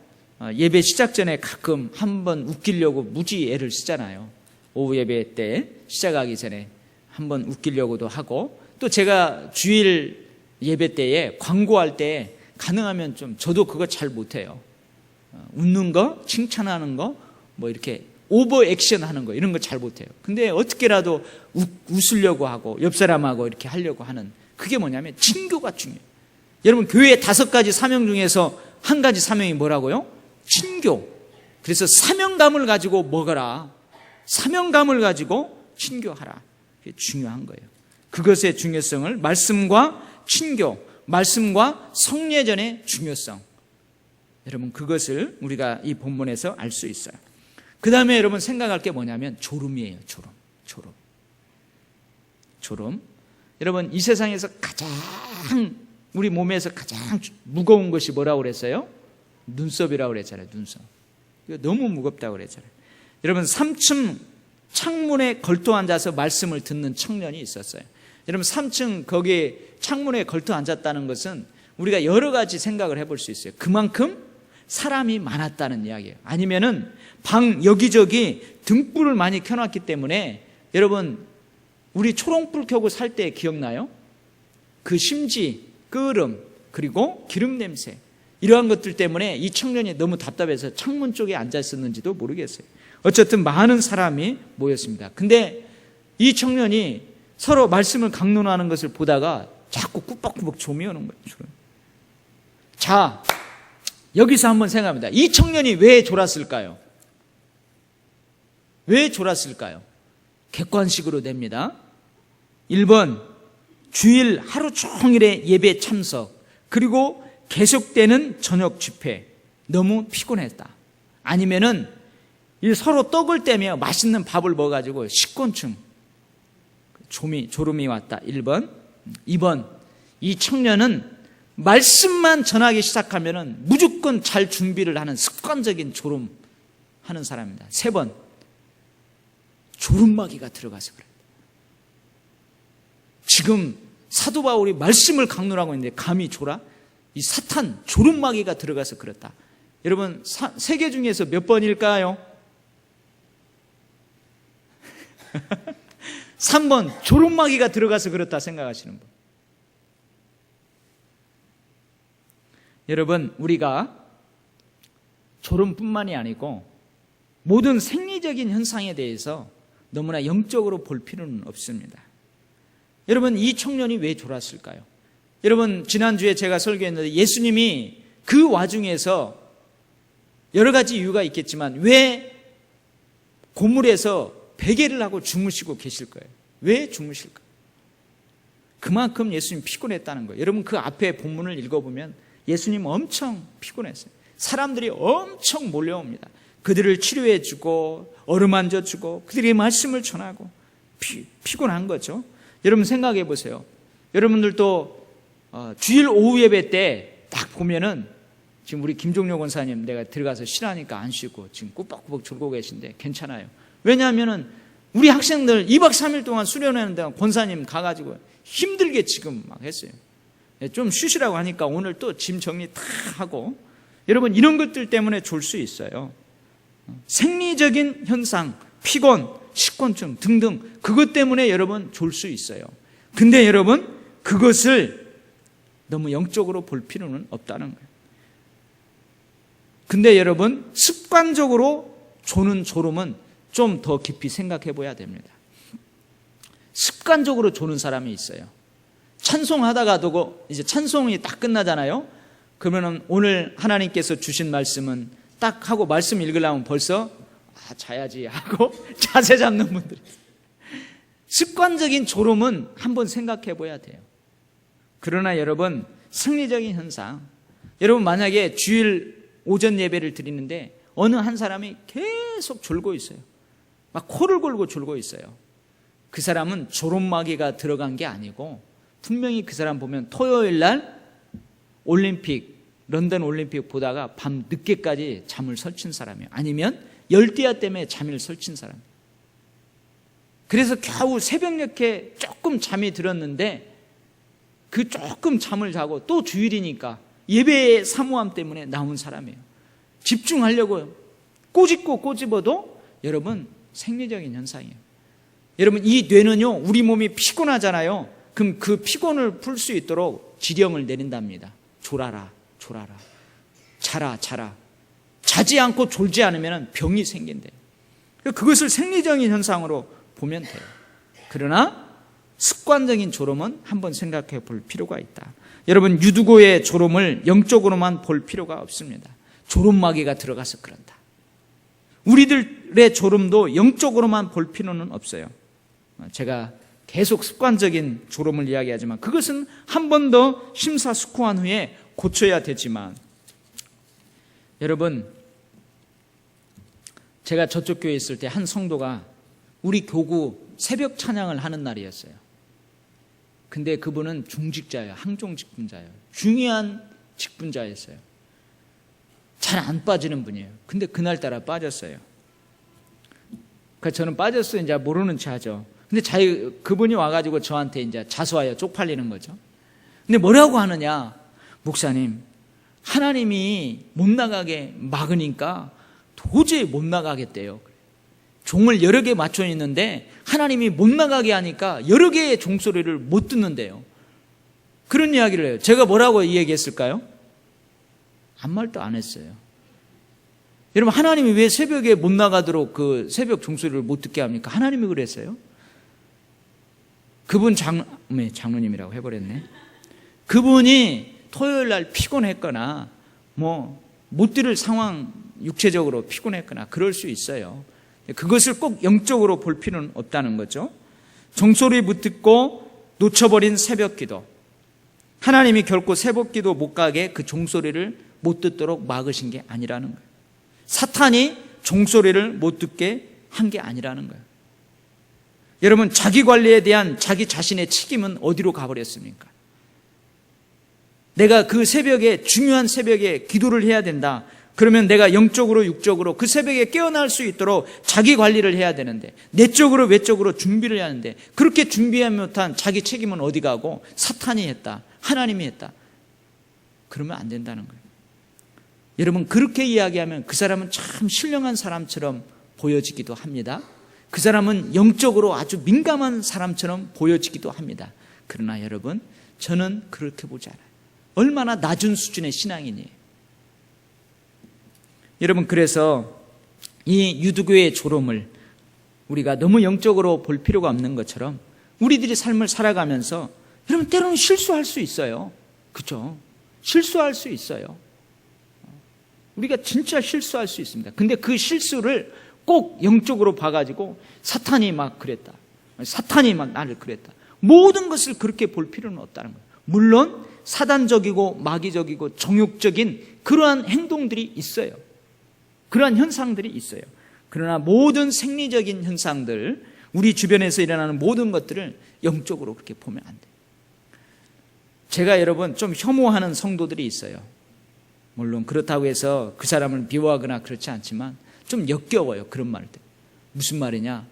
예배 시작 전에 가끔 한번 웃기려고 무지 애를 쓰잖아요. 오후 예배 때 시작하기 전에 한번 웃기려고도 하고, 또 제가 주일 예배 때에 광고할 때 가능하면 좀, 저도 그거 잘 못해요. 웃는 거, 칭찬하는 거, 뭐 이렇게 오버 액션 하는 거, 이런 거 잘 못해요. 근데 어떻게라도 웃으려고 하고 옆 사람하고 이렇게 하려고 하는, 그게 뭐냐면 친교가 중요해요. 여러분, 교회의 5가지 사명 중에서 한 가지 사명이 뭐라고요? 친교. 그래서 사명감을 가지고 먹어라. 사명감을 가지고 친교하라. 그게 중요한 거예요. 그것의 중요성을, 말씀과 친교, 말씀과 성례전의 중요성, 여러분 그것을 우리가 이 본문에서 알 수 있어요. 그 다음에 여러분 생각할 게 뭐냐면 졸음이에요. 졸음. 여러분, 이 세상에서 가장, 우리 몸에서 가장 무거운 것이 뭐라고 그랬어요? 눈썹이라고 그랬잖아요. 눈썹. 이거 너무 무겁다고 그랬잖아요. 여러분, 3층 창문에 걸터 앉아서 말씀을 듣는 청년이 있었어요. 여러분, 3층 거기에 창문에 걸터 앉았다는 것은 우리가 여러 가지 생각을 해볼 수 있어요. 그만큼 사람이 많았다는 이야기예요. 아니면은 방 여기저기 등불을 많이 켜놨기 때문에, 여러분 우리 초롱불 켜고 살 때 기억나요? 그 심지, 끄름, 그리고 기름 냄새, 이러한 것들 때문에 이 청년이 너무 답답해서 창문 쪽에 앉아 있었는지도 모르겠어요. 어쨌든 많은 사람이 모였습니다. 근데 이 청년이 서로 말씀을 강론하는 것을 보다가 자꾸 꾸벅꾸벅 좀이 오는 거예요. 자, 여기서 한번 생각합니다. 이 청년이 왜 졸았을까요? 왜 졸았을까요? 객관식으로 냅니다. 1번, 주일 하루 종일의 예배 참석, 그리고 계속되는 저녁 집회, 너무 피곤했다. 아니면은 이 서로 떡을 떼며 맛있는 밥을 먹어가지고 식곤증, 졸음이 왔다. 1번. 2번, 이 청년은 말씀만 전하기 시작하면 무조건 잘 준비를 하는 습관적인 졸음하는 사람입니다. 3번, 졸음마귀가 들어가서 그래요. 지금 사도 바울이 말씀을 강론하고 있는데 감히 졸아? 이 사탄, 졸음마귀가 들어가서 그렇다. 여러분, 3개 중에서 몇 번일까요? 3번, 졸음마귀가 들어가서 그렇다 생각하시는 분. 여러분, 우리가 졸음뿐만이 아니고 모든 생리적인 현상에 대해서 너무나 영적으로 볼 필요는 없습니다. 여러분, 이 청년이 왜 졸았을까요? 여러분, 지난주에 제가 설교했는데 예수님이 그 와중에서 여러 가지 이유가 있겠지만 왜 고물에서 베개를 하고 주무시고 계실 거예요? 왜 주무실까요? 그만큼 예수님 피곤했다는 거예요. 여러분, 그 앞에 본문을 읽어보면 예수님 엄청 피곤했어요. 사람들이 엄청 몰려옵니다. 그들을 치료해주고 어루만져주고 그들의 말씀을 전하고 피곤한 거죠. 여러분 생각해 보세요. 여러분들도 주일 오후 예배 때 딱 보면은 지금 우리 김종료 권사님 내가 들어가서 쉬라니까 안 쉬고 지금 꾸벅꾸벅 졸고 계신데 괜찮아요. 왜냐하면은 우리 학생들 2박 3일 동안 수련하는데 권사님 가가지고 힘들게 지금 막 했어요. 좀 쉬시라고 하니까 오늘 또 짐 정리 다 하고. 여러분, 이런 것들 때문에 졸 수 있어요. 생리적인 현상, 피곤, 식곤증 등등 그것 때문에 여러분 졸 수 있어요. 근데 여러분, 그것을 너무 영적으로 볼 필요는 없다는 거예요. 근데 여러분, 습관적으로 조는 졸음은 좀 더 깊이 생각해 봐야 됩니다. 습관적으로 조는 사람이 있어요. 찬송하다가도 이제 찬송이 딱 끝나잖아요. 그러면은 오늘 하나님께서 주신 말씀은 딱 하고 말씀 읽으려면 벌써 자야지 하고 자세 잡는 분들이 있어요. 습관적인 졸음은 한번 생각해 봐야 돼요. 그러나 여러분, 생리적인 현상, 여러분 만약에 주일 오전 예배를 드리는데 어느 한 사람이 계속 졸고 있어요. 막 코를 골고 졸고 있어요. 그 사람은 졸음마귀가 들어간 게 아니고 분명히 그 사람 보면 토요일 날 런던 올림픽 보다가 밤 늦게까지 잠을 설친 사람이에요. 아니면 열대야 때문에 잠을 설친 사람. 그래서 겨우 새벽녘에 조금 잠이 들었는데 그 조금 잠을 자고 또 주일이니까 예배의 사모함 때문에 나온 사람이에요. 집중하려고 꼬집고 꼬집어도 여러분 생리적인 현상이에요. 여러분, 이 뇌는요, 우리 몸이 피곤하잖아요. 그럼 그 피곤을 풀 수 있도록 지령을 내린답니다. 졸아라, 졸아라. 자라, 자라. 자지 않고 졸지 않으면 병이 생긴대요. 그것을 생리적인 현상으로 보면 돼요. 그러나 습관적인 졸음은 한번 생각해 볼 필요가 있다. 여러분, 유두고의 졸음을 영적으로만 볼 필요가 없습니다. 졸음마귀가 들어가서 그런다. 우리들의 졸음도 영적으로만 볼 필요는 없어요. 제가 계속 습관적인 졸음을 이야기하지만 그것은 한 번 더 심사숙고한 후에 고쳐야 되지만, 여러분, 제가 저쪽 교회에 있을 때 한 성도가 우리 교구 새벽 찬양을 하는 날이었어요. 근데 그분은 중직자예요. 항종 직분자예요. 중요한 직분자였어요. 잘 안 빠지는 분이에요. 근데 그날따라 빠졌어요. 그러니까 저는 빠졌어요. 이제 모르는 체 하죠. 근데 그분이 와가지고 저한테 이제 자수하여 쪽팔리는 거죠. 근데 뭐라고 하느냐? 목사님, 하나님이 못 나가게 막으니까 도저히 못 나가겠대요. 종을 여러 개 맞춰 있는데 하나님이 못 나가게 하니까 여러 개의 종소리를 못 듣는데요. 그런 이야기를 해요. 제가 뭐라고 이야기했을까요? 아무 말도 안 했어요. 여러분, 하나님이 왜 새벽에 못 나가도록 그 새벽 종소리를 못 듣게 합니까? 하나님이 그랬어요. 그분 장로님이라고 해버렸네. 그분이 토요일 날 피곤했거나 못 들을 상황, 육체적으로 피곤했거나 그럴 수 있어요. 그것을 꼭 영적으로 볼 필요는 없다는 거죠. 종소리 못 듣고 놓쳐버린 새벽 기도. 하나님이 결코 새벽 기도 못 가게 그 종소리를 못 듣도록 막으신 게 아니라는 거예요. 사탄이 종소리를 못 듣게 한 게 아니라는 거예요. 여러분, 자기 관리에 대한 자기 자신의 책임은 어디로 가버렸습니까? 내가 그 새벽에, 중요한 새벽에 기도를 해야 된다. 그러면 내가 영적으로 육적으로 그 새벽에 깨어날 수 있도록 자기 관리를 해야 되는데, 내적으로 외적으로 준비를 해야 하는데, 그렇게 준비하지 못한 자기 책임은 어디 가고 사탄이 했다, 하나님이 했다, 그러면 안 된다는 거예요. 여러분, 그렇게 이야기하면 그 사람은 참 신령한 사람처럼 보여지기도 합니다. 그 사람은 영적으로 아주 민감한 사람처럼 보여지기도 합니다. 그러나 여러분, 저는 그렇게 보지 않아요. 얼마나 낮은 수준의 신앙이니. 여러분, 그래서 이 유두교의 졸음을 우리가 너무 영적으로 볼 필요가 없는 것처럼 우리들이 삶을 살아가면서, 여러분, 때로는 실수할 수 있어요. 그렇죠? 실수할 수 있어요. 우리가 진짜 실수할 수 있습니다. 근데 그 실수를 꼭 영적으로 봐가지고 사탄이 막 그랬다, 사탄이 막 나를 그랬다, 모든 것을 그렇게 볼 필요는 없다는 거예요. 물론 사단적이고 마귀적이고 정욕적인 그러한 행동들이 있어요. 그러한 현상들이 있어요. 그러나 모든 생리적인 현상들, 우리 주변에서 일어나는 모든 것들을 영적으로 그렇게 보면 안 돼요. 제가 여러분 좀 혐오하는 성도들이 있어요. 물론 그렇다고 해서 그 사람을 비호하거나 그렇지 않지만 좀 역겨워요. 그런 말들. 무슨 말이냐,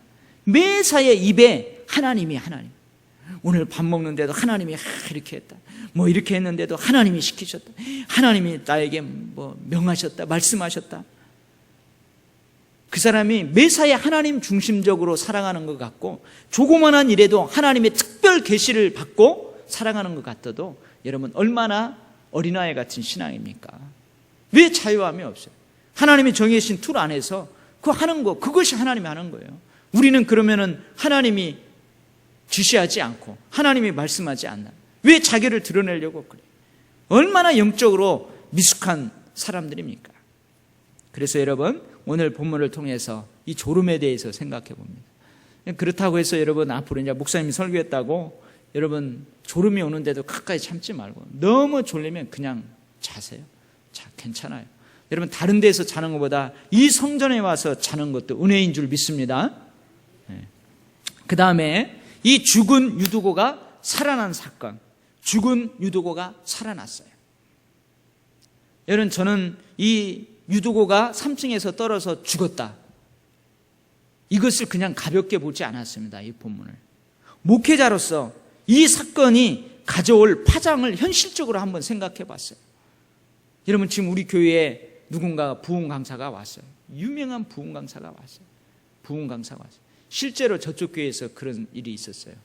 매사에 입에 하나님이, 오늘 밥 먹는데도 하나님이 이렇게 했다, 뭐 이렇게 했는데도 하나님이 시키셨다, 하나님이 나에게 뭐 명하셨다, 말씀하셨다. 그 사람이 매사에 하나님 중심적으로 살아가는 것 같고, 조그만한 일에도 하나님의 특별 계시를 받고 살아가는 것 같아도, 여러분, 얼마나 어린아이 같은 신앙입니까? 왜 자유함이 없어요? 하나님이 정해진 틀 안에서 그 하는 거, 그것이 하나님이 하는 거예요. 우리는 그러면은 하나님이 지시하지 않고 하나님이 말씀하지 않나, 왜 자기를 드러내려고 그래? 얼마나 영적으로 미숙한 사람들입니까? 그래서 여러분, 오늘 본문을 통해서 이 졸음에 대해서 생각해 봅니다. 그렇다고 해서 여러분, 앞으로 이제 목사님이 설교했다고 여러분 졸음이 오는데도 가까이 참지 말고, 너무 졸리면 그냥 자세요. 자, 괜찮아요. 여러분, 다른 데서 자는 것보다 이 성전에 와서 자는 것도 은혜인 줄 믿습니다. 그 다음에 이 죽은 유두고가 살아난 사건, 죽은 유두고가 살아났어요. 여러분, 저는 이 유두고가 3층에서 떨어져 죽었다, 이것을 그냥 가볍게 보지 않았습니다. 이 본문을 목회자로서 이 사건이 가져올 파장을 현실적으로 한번 생각해 봤어요. 여러분, 지금 우리 교회에 누군가 부흥 강사가 왔어요. 유명한 부흥 강사가 왔어요. 부흥 강사가 왔어요. 실제로 저쪽 교회에서 그런 일이 있었어요.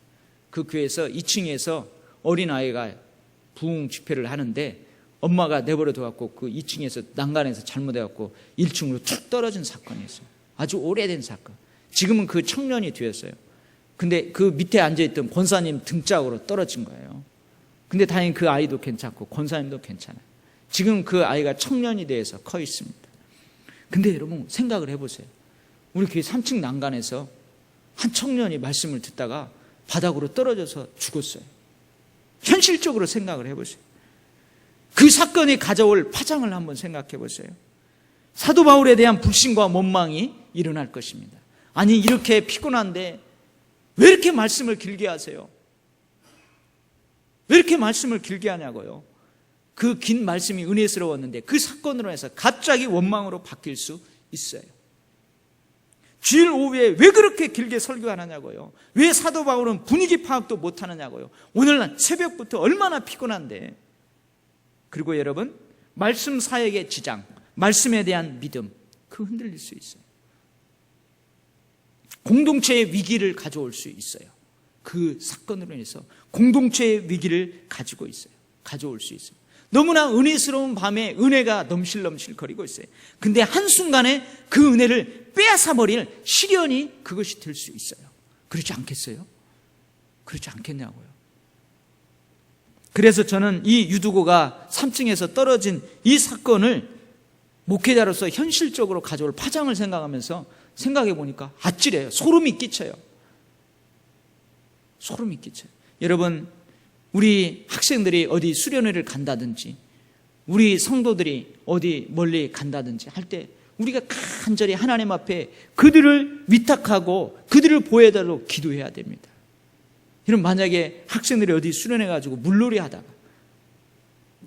그 교회에서 2층에서 어린아이가 부흥 집회를 하는데 엄마가 내버려 둬갖고 그 2층에서 난간에서 잘못해갖고 1층으로 툭 떨어진 사건이 있어요. 아주 오래된 사건. 지금은 그 청년이 되었어요. 근데 그 밑에 앉아있던 권사님 등짝으로 떨어진 거예요. 근데 다행히 그 아이도 괜찮고 권사님도 괜찮아요. 지금 그 아이가 청년이 돼서 커 있습니다. 근데 여러분, 생각을 해보세요. 우리 교회 3층 난간에서 한 청년이 말씀을 듣다가 바닥으로 떨어져서 죽었어요. 현실적으로 생각을 해보세요. 그 사건이 가져올 파장을 한번 생각해 보세요. 사도 바울에 대한 불신과 원망이 일어날 것입니다. 아니, 이렇게 피곤한데 왜 이렇게 말씀을 길게 하세요? 왜 이렇게 말씀을 길게 하냐고요? 그 긴 말씀이 은혜스러웠는데 그 사건으로 해서 갑자기 원망으로 바뀔 수 있어요. 주일 오후에 왜 그렇게 길게 설교하느냐고요? 왜 사도 바울은 분위기 파악도 못하느냐고요? 오늘 새벽부터 얼마나 피곤한데. 그리고 여러분, 말씀 사역의 지장, 말씀에 대한 믿음, 그 흔들릴 수 있어요. 공동체의 위기를 가져올 수 있어요. 그 사건으로 인해서 공동체의 위기를 가져올 수 있어요. 너무나 은혜스러운 밤에 은혜가 넘실넘실 거리고 있어요. 근데 한순간에 그 은혜를 빼앗아버릴 시련이 그것이 될 수 있어요. 그렇지 않겠어요? 그렇지 않겠냐고요. 그래서 저는 이 유두고가 3층에서 떨어진 이 사건을 목회자로서 현실적으로 가져올 파장을 생각해 보니까 아찔해요. 소름이 끼쳐요. 소름이 끼쳐요. 여러분, 우리 학생들이 어디 수련회를 간다든지, 우리 성도들이 어디 멀리 간다든지 할 때 우리가 간절히 하나님 앞에 그들을 위탁하고 그들을 보호해달라고 기도해야 됩니다. 이런 만약에 학생들이 어디 수련해가지고 물놀이 하다가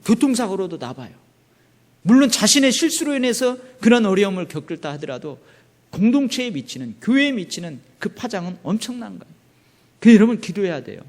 교통사고로도 나봐요. 물론 자신의 실수로 인해서 그런 어려움을 겪을다 하더라도 공동체에 미치는, 교회에 미치는 그 파장은 엄청난 거예요. 그래서 여러분 기도해야 돼요.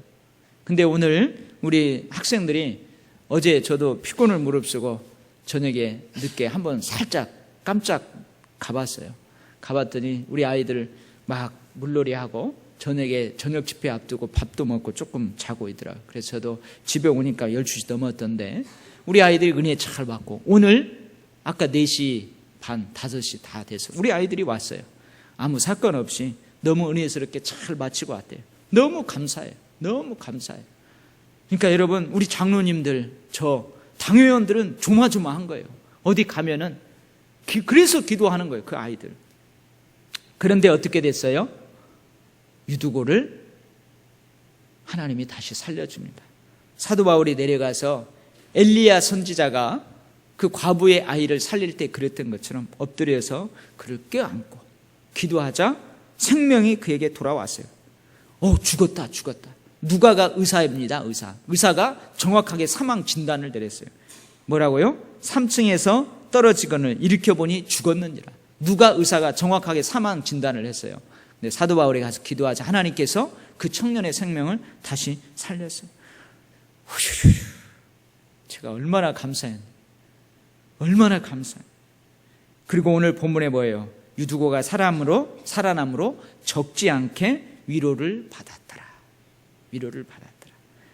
근데 오늘 우리 학생들이 어제 저도 피곤을 무릅쓰고 저녁에 늦게 한번 살짝 깜짝 가봤어요. 가봤더니 우리 아이들 막 물놀이하고 저녁에 저녁 집회 앞두고 밥도 먹고 조금 자고 있더라고요. 그래서 저도 집에 오니까 12시 넘었던데 우리 아이들이 은혜 잘 받고 오늘 아까 4시 반, 5시 다 돼서 우리 아이들이 왔어요. 아무 사건 없이 너무 은혜스럽게 잘 마치고 왔대요. 너무 감사해요. 너무 감사해요. 그러니까 여러분 우리 장로님들, 저 당회원들은 조마조마한 거예요. 어디 가면은 그래서 기도하는 거예요. 그 아이들. 그런데 어떻게 됐어요? 유두고를 하나님이 다시 살려줍니다. 사도 바울이 내려가서 엘리야 선지자가 그 과부의 아이를 살릴 때 그랬던 것처럼 엎드려서 그를 껴안고 기도하자 생명이 그에게 돌아왔어요. 죽었다. 누가가 의사입니다. 의사가 정확하게 사망 진단을 내렸어요. 뭐라고요? 3층에서 떨어지거늘 일으켜보니 죽었느니라. 누가 의사가 정확하게 사망 진단을 했어요. 근데 사도 바울이 가서 기도하자 하나님께서 그 청년의 생명을 다시 살렸어요. 제가 얼마나 감사해요. 얼마나 감사해요. 그리고 오늘 본문에 뭐예요? 유두고가 살아남으로 적지 않게 위로를 받았더라.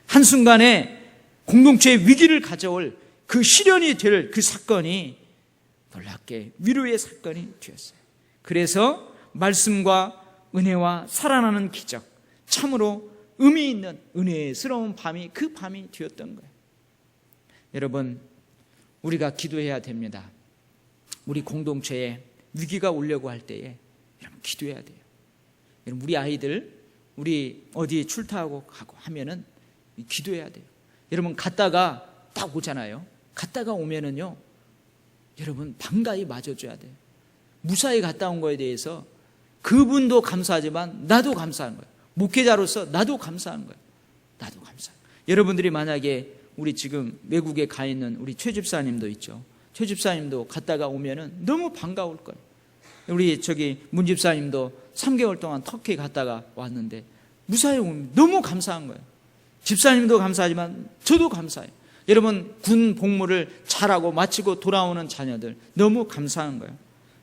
한순간에 공동체의 위기를 가져올 그 실현이 될 그 사건이 놀랍게 위로의 사건이 되었어요. 그래서 말씀과 은혜와 살아나는 기적, 참으로 의미 있는 은혜스러운 밤이 그 밤이 되었던 거예요. 여러분 우리가 기도해야 됩니다. 우리 공동체에 위기가 오려고 할 때에 여러분 기도해야 돼요. 여러분 우리 아이들 우리 어디 출타하고 가고 하면은 기도해야 돼요. 여러분 갔다가 딱 오잖아요. 갔다가 오면은요 여러분 반가이 맞아줘야 돼요. 무사히 갔다 온 거에 대해서 그분도 감사하지만 나도 감사한 거예요. 목회자로서 나도 감사한 거예요. 나도 감사한 거예요. 여러분들이 만약에 우리 지금 외국에 가 있는 우리 최 집사님도 있죠. 최 집사님도 갔다가 오면은 너무 반가울 거예요. 우리 문 집사님도 3개월 동안 터키 갔다가 왔는데 무사히 오면 너무 감사한 거예요. 집사님도 감사하지만 저도 감사해요. 여러분 군 복무를 잘하고 마치고 돌아오는 자녀들 너무 감사한 거예요.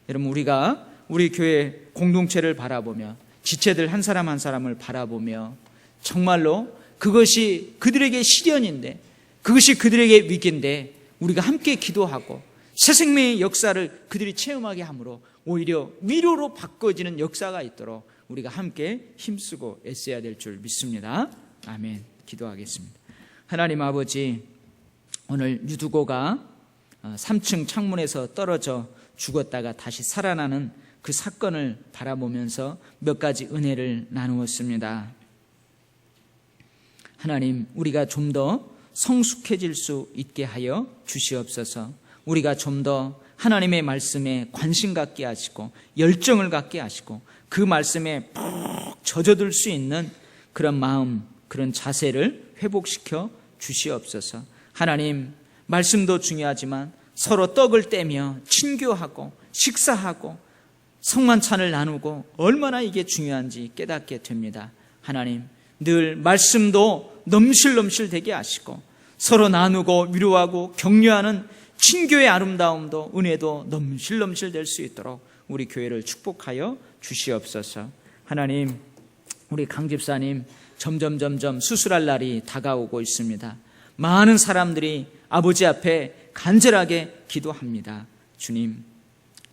여러분 우리가 우리 교회 공동체를 바라보며 지체들 한 사람 한 사람을 바라보며 정말로 그것이 그들에게 시련인데 그것이 그들에게 위기인데 우리가 함께 기도하고 새 생명의 역사를 그들이 체험하게 함으로 오히려 위로로 바꿔지는 역사가 있도록 우리가 함께 힘쓰고 애써야 될 줄 믿습니다. 아멘. 기도하겠습니다. 하나님 아버지, 오늘 유두고가 3층 창문에서 떨어져 죽었다가 다시 살아나는 그 사건을 바라보면서 몇 가지 은혜를 나누었습니다. 하나님, 우리가 좀 더 성숙해질 수 있게 하여 주시옵소서. 우리가 좀 더 하나님의 말씀에 관심 갖게 하시고 열정을 갖게 하시고 그 말씀에 푹 젖어들 수 있는 그런 마음, 그런 자세를 회복시켜 주시옵소서. 하나님, 말씀도 중요하지만 서로 떡을 떼며 친교하고 식사하고 성만찬을 나누고 얼마나 이게 중요한지 깨닫게 됩니다. 하나님, 늘 말씀도 넘실넘실 되게 하시고 서로 나누고 위로하고 격려하는 친교의 아름다움도 은혜도 넘실넘실 될 수 있도록 우리 교회를 축복하여 주시옵소서. 하나님, 우리 강 집사님 점점 수술할 날이 다가오고 있습니다. 많은 사람들이 아버지 앞에 간절하게 기도합니다. 주님,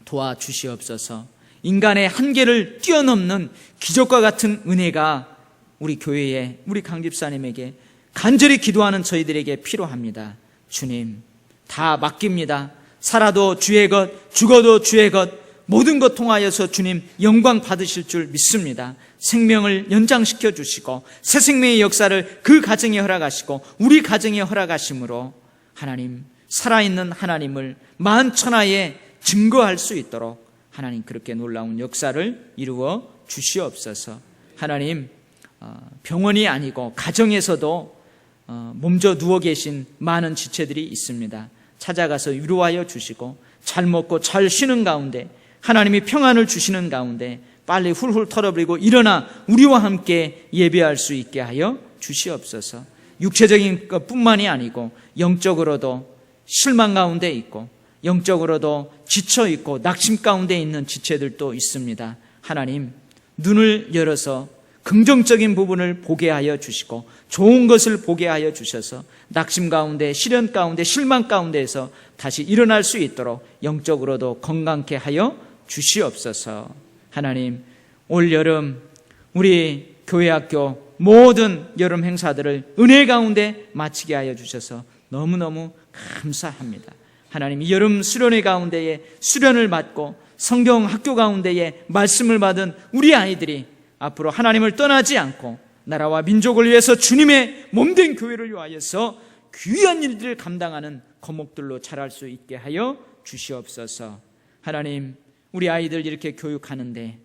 도와주시옵소서. 인간의 한계를 뛰어넘는 기적과 같은 은혜가 우리 교회에, 우리 강 집사님에게 간절히 기도하는 저희들에게 필요합니다. 주님, 다 맡깁니다. 살아도 주의 것, 죽어도 주의 것, 모든 것 통하여서 주님 영광 받으실 줄 믿습니다. 생명을 연장시켜 주시고 새 생명의 역사를 그 가정에 허락하시고 우리 가정에 허락하심으로 하나님, 살아있는 하나님을 만천하에 증거할 수 있도록 하나님 그렇게 놀라운 역사를 이루어 주시옵소서. 하나님, 병원이 아니고 가정에서도 몸져 누워 계신 많은 지체들이 있습니다. 찾아가서 위로하여 주시고 잘 먹고 잘 쉬는 가운데 하나님이 평안을 주시는 가운데 빨리 훌훌 털어버리고 일어나 우리와 함께 예배할 수 있게 하여 주시옵소서. 육체적인 것뿐만이 아니고 영적으로도 실망 가운데 있고 영적으로도 지쳐 있고 낙심 가운데 있는 지체들도 있습니다. 하나님, 눈을 열어서 긍정적인 부분을 보게 하여 주시고 좋은 것을 보게 하여 주셔서 낙심 가운데, 시련 가운데, 실망 가운데에서 다시 일어날 수 있도록 영적으로도 건강케 하여 주시옵소서. 하나님, 올 여름 우리 교회학교 모든 여름 행사들을 은혜 가운데 마치게 하여 주셔서 너무너무 감사합니다. 하나님, 이 여름 수련회 가운데에 수련을 받고 성경 학교 가운데에 말씀을 받은 우리 아이들이 앞으로 하나님을 떠나지 않고 나라와 민족을 위해서 주님의 몸된 교회를 위하여서 귀한 일들을 감당하는 거목들로 자랄 수 있게 하여 주시옵소서. 하나님, 우리 아이들 이렇게 교육하는데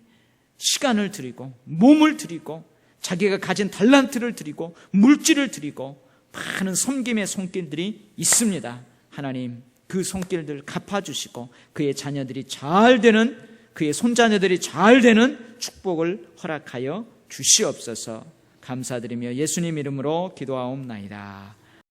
시간을 드리고 몸을 드리고 자기가 가진 달란트를 드리고 물질을 드리고 많은 섬김의 손길들이 있습니다. 하나님, 그 손길들 갚아주시고 그의 자녀들이 잘 되는, 그의 손자녀들이 잘 되는 축복을 허락하여 주시옵소서. 감사드리며 예수님 이름으로 기도하옵나이다.